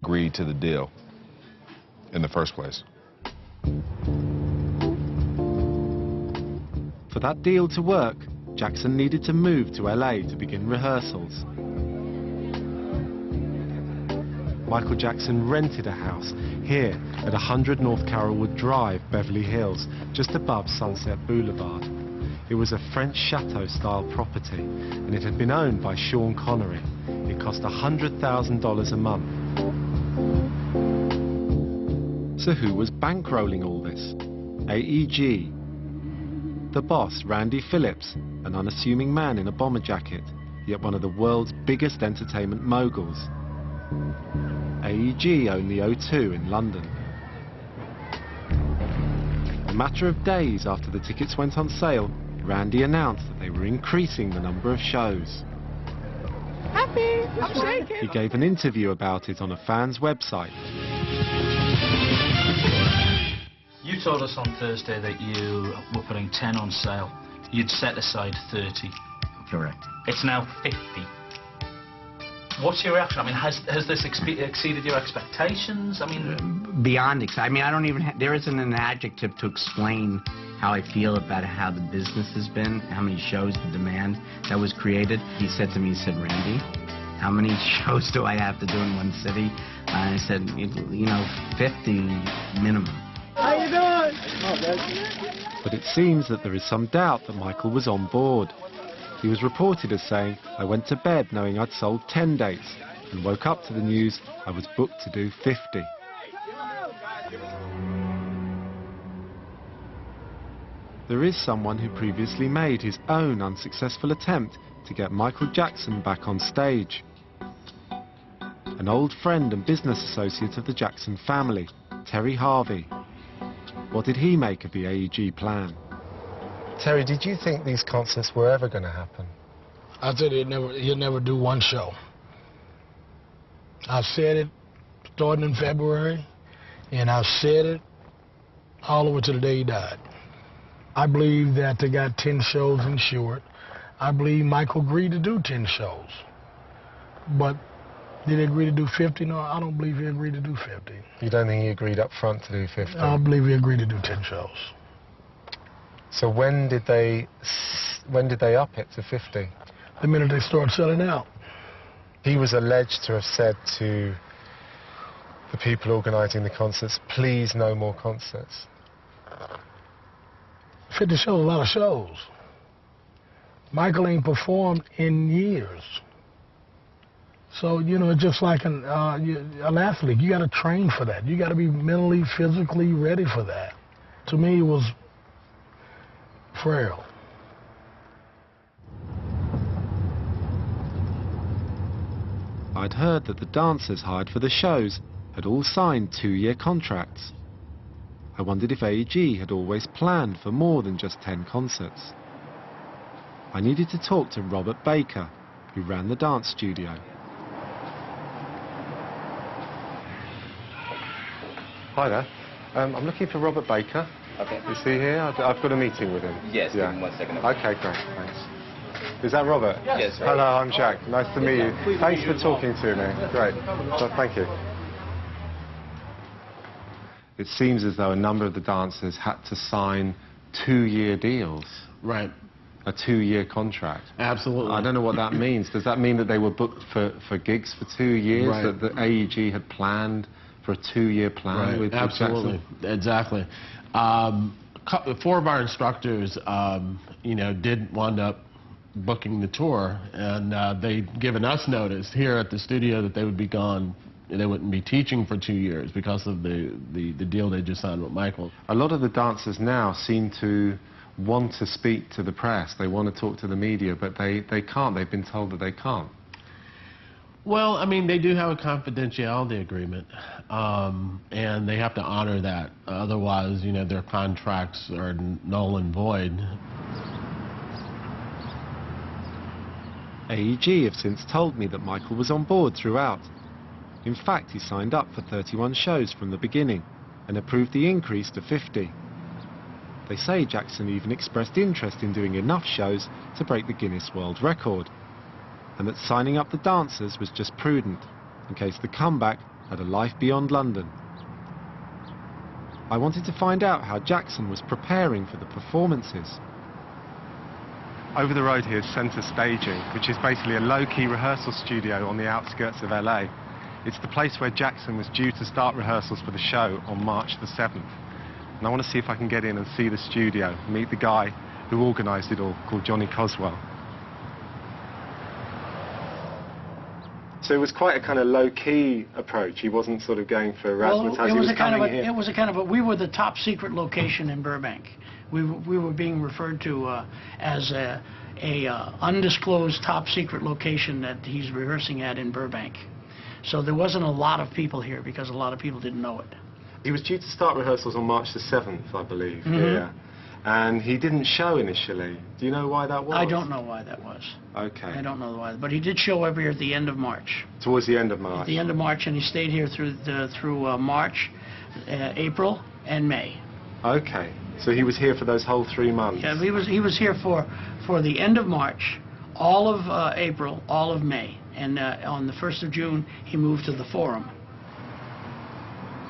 agreed to the deal in the first place? For that deal to work, Jackson needed to move to LA to begin rehearsals. Michael Jackson rented a house here at 100 North Carrollwood Drive, Beverly Hills, just above Sunset Boulevard. It was a French chateau-style property, and it had been owned by Sean Connery. It cost $100,000 a month. So who was bankrolling all this? AEG. The boss, Randy Phillips, an unassuming man in a bomber jacket, yet one of the world's biggest entertainment moguls. AEG owned the O2 in London. A matter of days after the tickets went on sale, Randy announced that they were increasing the number of shows. Happy, I'm shaking. He gave an interview about it on a fan's website. You told us on Thursday that you were putting 10 on sale. You'd set aside 30. Correct. It's now 50. What's your reaction? I mean, has this exceeded your expectations? I mean, beyond I mean, I don't even there isn't an adjective to explain how I feel about how the business has been, how many shows, the demand that was created. He said to me, he said, Randy, how many shows do I have to do in one city? And I said, you know, 50 minimum. How you doing? But it seems that there is some doubt that Michael was on board. He was reported as saying, I went to bed knowing I'd sold 10 dates and woke up to the news I was booked to do 50. There is someone who previously made his own unsuccessful attempt to get Michael Jackson back on stage. An old friend and business associate of the Jackson family, Terry Harvey. What did he make of the AEG plan? Terry, did you think these concerts were ever going to happen? I said he'll never do one show. I've said it starting in February, and I've said it all the way to the day he died. I believe that they got 10 shows insured. I believe Michael agreed to do 10 shows. But did he agree to do 50? No, I don't believe he agreed to do 50. You don't think he agreed up front to do 50? I believe he agreed to do 10 shows. So when did they up it to 50? The minute they started selling out. He was alleged to have said to the people organising the concerts, please no more concerts. 50 shows, a lot of shows. Michael ain't performed in years. So, you know, it's just like an athlete. You got to train for that. You got to be mentally, physically ready for that. To me, it was frail. I'd heard that the dancers hired for the shows had all signed 2-year contracts. I wondered if AEG had always planned for more than just 10 concerts. I needed to talk to Robert Baker, who ran the dance studio. Hi there. I'm looking for Robert Baker. Okay. Is he here? I've got a meeting with him. Yes, give him 1 second. Okay, great, thanks. Is that Robert? Yes, sir. Hello, I'm Jack. Nice to meet you. Thanks for talking to me. Great. So, thank you. It seems as though a number of the dancers had to sign 2-year deals. Right. A 2-year contract. Absolutely. I don't know what that means. Does that mean that they were booked for gigs for 2 years? Right. That the AEG had planned for a 2-year plan with Absolutely. Jackson? Exactly. 4 of our instructors, you know, did wind up booking the tour, and they'd given us notice here at the studio that they would be gone. They wouldn't be teaching for 2 years because of the deal they just signed with Michael. A lot of the dancers now seem to want to speak to the press. They want to talk to the media, but they can't. They've been told that they can't. Well, I mean, they do have a confidentiality agreement, and they have to honor that. Otherwise, you know, their contracts are null and void. AEG have since told me that Michael was on board throughout. In fact, he signed up for 31 shows from the beginning and approved the increase to 50. They say Jackson even expressed interest in doing enough shows to break the Guinness World Record, and that signing up the dancers was just prudent, in case the comeback at a life beyond London. I wanted to find out how Jackson was preparing for the performances. Over the road here is Centre Staging, which is basically a low-key rehearsal studio on the outskirts of LA. It's the place where Jackson was due to start rehearsals for the show on March the 7th. And I want to see if I can get in and see the studio, meet the guy who organised it all, called Johnny Coswell. So it was quite a kind of low-key approach. He wasn't sort of going for razzmatazz. Well, it was a kind of a, we were the top secret location in Burbank. We were being referred to as a undisclosed top secret location that he's rehearsing at in Burbank. So there wasn't a lot of people here because a lot of people didn't know it. He was due to start rehearsals on March the 7th, I believe, Mm-hmm. here. And he didn't show initially. Do you know why that was? I don't know why that was. Okay. I don't know why. But he did show up here at the end of March. Towards the end of March. At the end of March, and he stayed here through March, April, and May. Okay. So he was here for those whole 3 months. Yeah, he was here for the end of March, all of April, all of May, and on the 1st of June he moved to the Forum.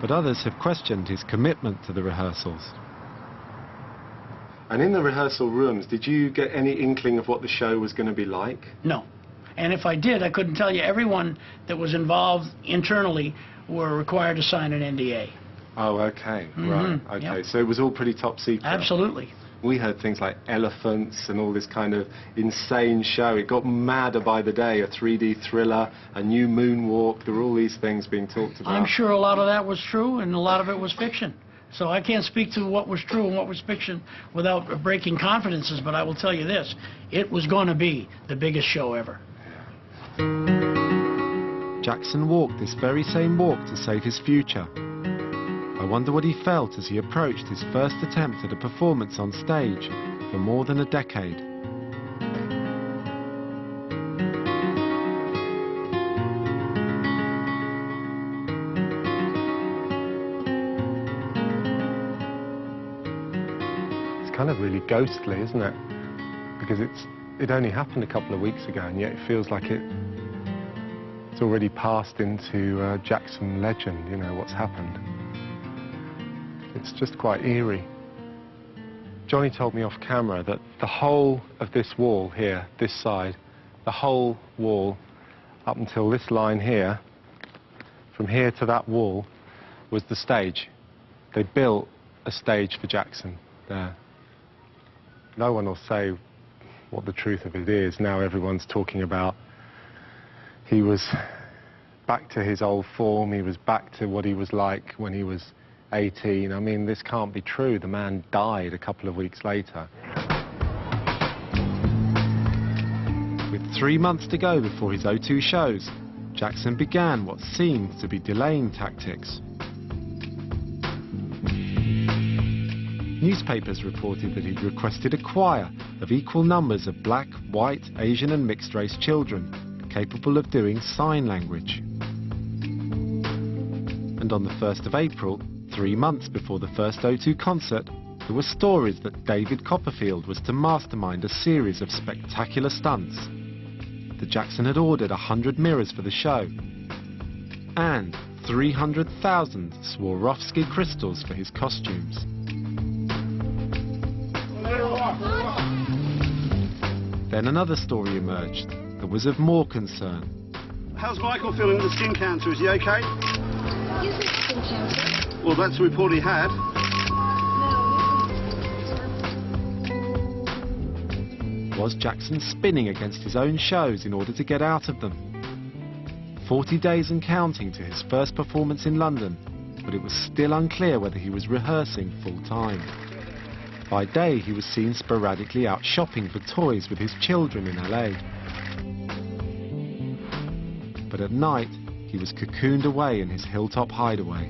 But others have questioned his commitment to the rehearsals. And in the rehearsal rooms, did you get any inkling of what the show was going to be like? No. And if I did, I couldn't tell you. Everyone that was involved internally were required to sign an NDA. Oh, okay. Right. Okay. Yep. So it was all pretty top secret. Absolutely. We heard things like elephants and all this kind of insane show. It got madder by the day, a 3D thriller, a new moonwalk. There were all these things being talked about. I'm sure a lot of that was true, and a lot of it was fiction. So I can't speak to what was true and what was fiction without breaking confidences, but I will tell you this. It was going to be the biggest show ever. Jackson walked this very same walk to save his future. I wonder what he felt as he approached his first attempt at a performance on stage for more than a decade. It's kind of really ghostly, isn't it? Because it only happened a couple of weeks ago, and yet it feels like it's already passed into Jackson legend, you know, what's happened. It's just quite eerie. Johnny told me off camera that the whole of this wall here, this side, the whole wall up until this line here, from here to that wall, was the stage. They built a stage for Jackson there. No one will say what the truth of it is. Now everyone's talking about he was back to his old form, he was back to what he was like when he was 18. I mean, this can't be true. The man died a couple of weeks later. With 3 months to go before his O2 shows, Jackson began what seemed to be delaying tactics. Newspapers reported that he'd requested a choir of equal numbers of black, white, Asian and mixed-race children capable of doing sign language. And on the 1st of April, 3 months before the first O2 concert, there were stories that David Copperfield was to mastermind a series of spectacular stunts. That Jackson had ordered 100 mirrors for the show, and 300,000 Swarovski crystals for his costumes. Then another story emerged that was of more concern. How's Michael feeling with the skin cancer? Is he okay? You said skin cancer? Well, that's the report he had. Was Jackson spinning against his own shows in order to get out of them? 40 days and counting to his first performance in London, but it was still unclear whether he was rehearsing full-time. By day, he was seen sporadically out shopping for toys with his children in LA. But at night, he was cocooned away in his hilltop hideaway.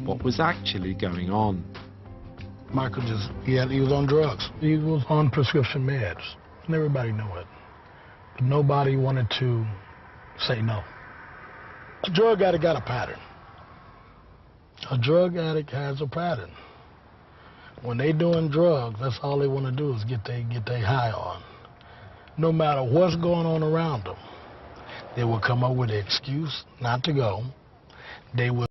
What was actually going on? Michael he was on drugs. He was on prescription meds, and everybody knew it. But nobody wanted to say no. A drug addict got a pattern. A drug addict has a pattern. When they doing drugs, that's all they want to do is get they high on. No matter what's going on around them, They would come up with an excuse not to go. They would